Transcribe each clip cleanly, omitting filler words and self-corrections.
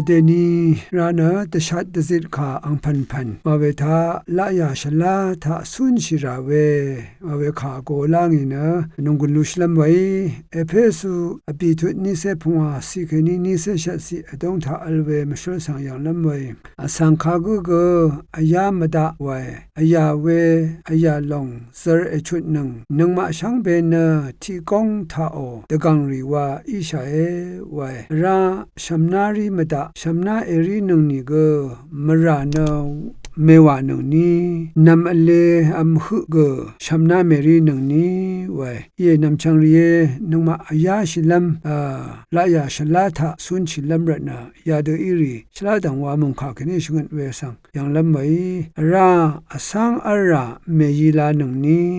เดนีรานะตะชัดตะซิดขาอังพันมาเวทาละยาชลาทะสุนชิราเวมาเวขาโกลางินะนุงกุลุชลัมไวเอเพสุอปิทุนิเซพงาสิเคนีนิเซชัดสิอดงทาอัลเวมชลสังยังลัมไวอสังคากุกอายามดาไวอายาเวอายาลงเซอร์เอชุดนึงมาชังเบนที่กงทาโอตะกังรีวาอิชาเอไวราชัมนารีมดาชัมนาเอรีนึงนี่กมรานาเมวานึงนี้นำอเลอัมฮึกชัมนาเมรีนึงนี้ไว้เยนำชังเรียนึงมาอายาชิลัมละยาชลาทะสุนชิลัมรนะยาเดอิรีชลาดังวามุงคาคเนชงเวสังยังลัมไว้ราอสังอราเมยีลานึงนี้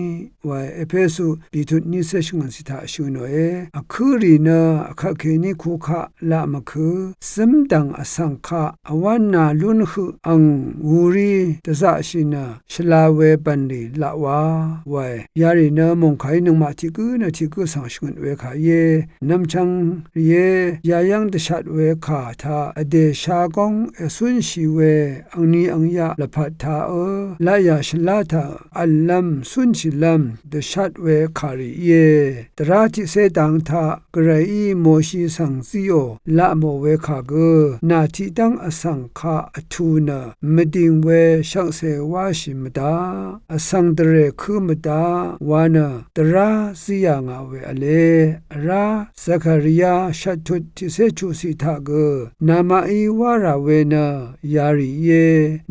ไว้เอเพสุปิทุนิเซชงสิทาชูโนเออคือรีนะอคเคนิคูคะละมะคือซึมดังอสังคะอวันนาลุนฮึอังวูรีตะซะชินาชลาเวปันลีละวาไว้ยารินะมงไขนึงมาทิกุนะทิกุสังชงเวคาเยนำชังเยยายังตะชัดเวคาทาอเดชากงอสุนชีเวอังนีอังยะละพัทธาละยาชลาทาอัลลัมสุนชิลัมตะชัดเวคาริเยตราทิเสตังทากระอีโมชีสังซิโอละโมเวคาเกนาทิตังอสังคาอทูนะมดิงเวช่างเสวาชิมดาอสังตเรคือมดาวานะตราสิยางาเวอเลราสัคาริยาชัตุทิเสชุสิทาเกนามาอีวาราเวนะยาริเย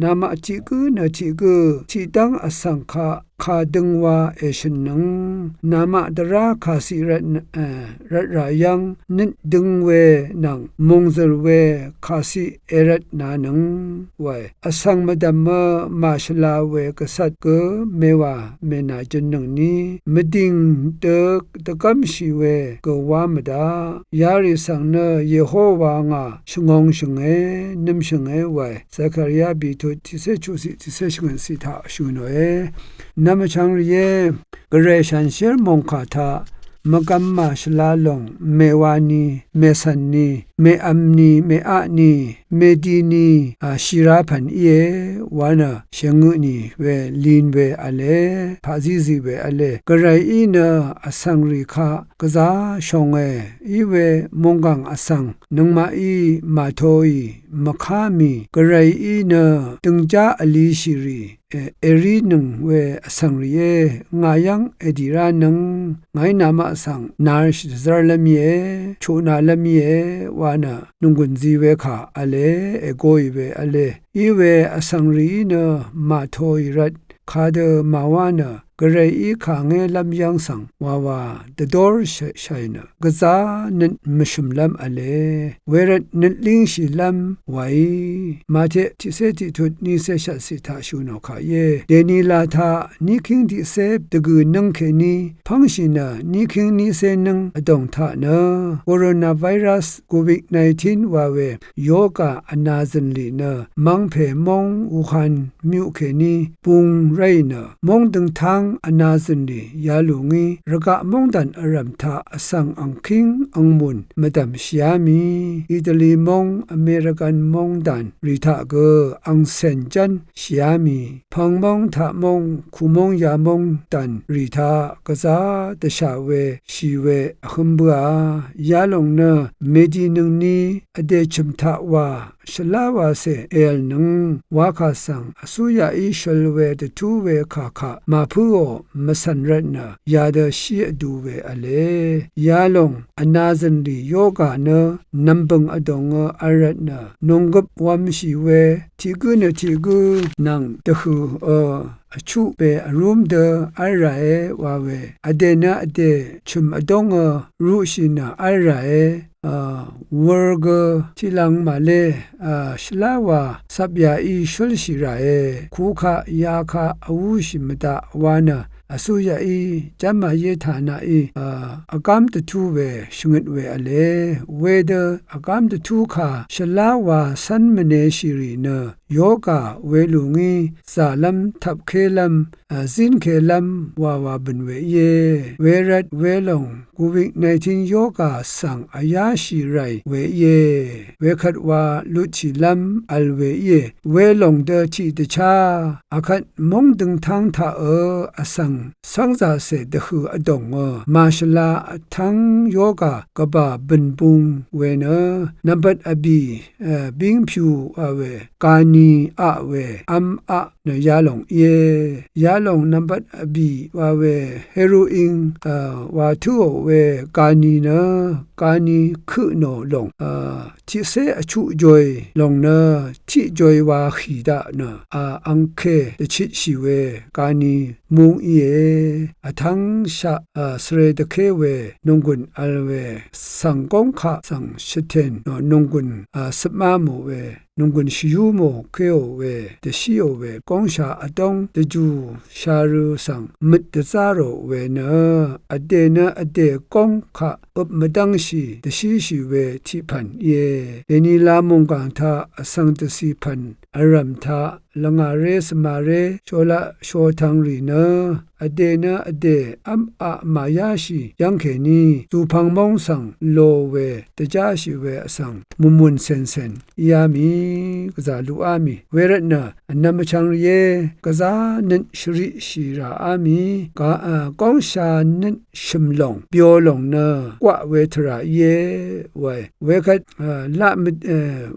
นามาทิกุนะทิกุทิตังอสังคาคาดึงวาเอชนังนามาดราคาสิรัรายังนิดดึงเวนังมงซลเวคาสิเอรัตนานังไวอสังมดัมมาชลาเวกษัตริย์เกเมวาเมนาจนังนี้มดิงเตกตะกัมชีเวกวามดายาริสังเนเยโฮวางาชงงชงเอนิมชงเอไวสัคาริยาบิทุทิเสชุสิทิเสชงสิทาชูโนเอนามชังเยกเรชันเชรมงคาทามกัมมาชลาลงเมวานีเมสันนีเมอัมนีเมอะนีเมดีนีชิราพันเยวานะเชงุนีเวลีนเวอเลพาซิซิเวอเลกไรอีนะอสังริคากะซาชงเออีเวมงกังอสังนังมาอีมาโทอีมะคามีกไรอีนะตึงจาอลีชิรีเอรีนึงเวอสังริเยงายังเอดิรานังไงนามาสังนาชซาลมีเอโชนาลมีเอวานะนุงกุนซีเวคาอเลเอโกยเวอเลอีเวอสังรีนะมาโทยรัดคาเดมาวานะกระไรอีขางเงลำยังสังวาเดดอร์ชัยนะกะซานินมชุมลำอเลเวรนินลิงชิลำไว้มาเจทิเสติทุดนิเสชัสิทาชูนอคาเยเดนีลาทานิคิงดิเซบตะกือนังเคนีพังชินะนิคิงนิเซนังอดงทานะโคโรนาไวรัสโควิด-19 วาเวโยกาอนาซันลีนะมังเพมงอูฮันมิวเคนีปุงไรนะมงตึงทางอนาซันดียาลุงีระกะมงดันอารัมทาอสังอังคิงอังมุนมดัมชิอามีอิตาลีมงอเมริกันมงดันริทาเกอังเซนจันชิอามีพังมงทามงคุมงยามงดันริทากะซาตะชาเวชีเวคัมบัวยาลงเนเมดีนึงนี้อเดชุมทาวาชลาวาเซเอลนึงวาคาสังอสุยาอิชลเวตทูเวคาคามาพูโอมสันรนะยาเดชีอดูเวอเลยาลงอนาซันดีโยกาเนนัมบังอดงอารัตนะนงกับวามชีเวทิกุเนทิกุนังตะคูอชุเปอรุมเดอไรวาเวอเดนะอเดชุมอดงรูชินาอไรวอร์กทิลังมาเลชลาวาสับยาอีชลชิราคูคายาคาอวูชิมตาวานะ အစိုးရဤကျမ်းမာရေးဌာနဤအကမ်တထူဝေရှငတ်ဝေအလေဝေဒအကမ်တထူခါရှလာဝါဆန်မနေရှိရီနယောဂဝေလူငီဇာလမ်ထပ်ခေလမ်ဇင်ခေလမ်ဝါဝါဘန်ဝေယေဝေရတ်ဝေလုံCOVID-19 ယောဂဆန်အယာရှိရိုင်ဝေယေဝေခတ်ဝါလူချီလမ်အလ်ဝေယေဝေလုံဒချီတချာအခတ်မုံဒင်ထန်းသာအဆန်ဆန်းစာစေတခုအတုံမာရှလာထန်းယောဂကဘာဘန်ပုန်ဝေနနံပါတ်အဘီဘင်းဖြူအဝေကာနီအဝေအမ်အနယာလုံယေယာလုံနံပါတ်အဘီဝဝေဟီရိုအင်ဝါသူဝေကာနီနာကာနီခုနိုလုံချီစေအချူဂျွိလုံနာချီဂျွိဝါခီဒါနာအန်ခေတချီရှိဝေကာနီမုံယေအထန်းရှာစရေတခေဝေနုံကွန်အလဝေစံကုန်းခစံရှတန်နုံကွန်စမမိုဝေနုံကွန်ရှိယူမိုခေယဝေတရှိယဝေကောင်းရှာအတုံးတကျူရှာရူစံမတ်တစားရောဝေနအတေနအတေကောင်းခဥပမတန်းရှိတရှိရှိဝေတိဖန်ယေအနီလာမုန်ကန်သာအစံတစီဖန်အရမ်သာလငါရဲစမာရဲချောလာရှောထန်းရီနအတေနအတေအမ်အမာယာရှိယန်ခေနီသူဖန်မောင်းဆန်လိုဝေတကြရှိဝေအစံမုံမွန်ဆန်ဆန်ယာမီကစားလူအာမီဝေရနာအနမချန်ရဲကစားနန်ရှရီရှိရာအာမီကာကောင်းရှာနန်ရှမ်လုံပြောလုံနာကွဝေထရာယေဝေခတ်လာမ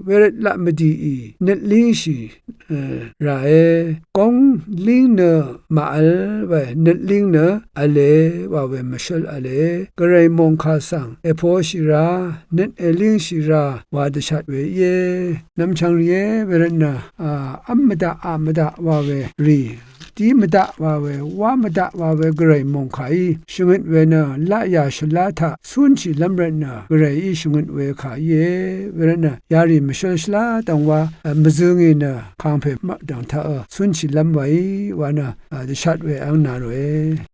ဝေရလာမဒီနက်လင်းရှိရာကောင်းလင်းနာမာအလဝေနက်လင်းနာအလေဝဝေမရှယ်အလေဂရိမုန်ခါဆန်အဖောရှိရာနက်အလင်းရှိရာဝါဒရှတ်ဝေယေနမ်ချန်ယေဝေရနာအမဒအမဒဝဝေရီတီမဒဝဝေဝမဒဝဝေဂရိမုန်ခိုင်ရှုငတ်ဝေနာလာယာရှလာထဆွန်ချီလမ်ရနာဂရိရှုငတ်ဝေခါယေဝေရနာယာရီမရှယ်ရှလာတောင်ဝမဇုငေနာခံဖေမတောင်ထဆွန်ချီလမ်ဝိုင်ဝနာဒရှတ်ဝေအောင်နာရွေ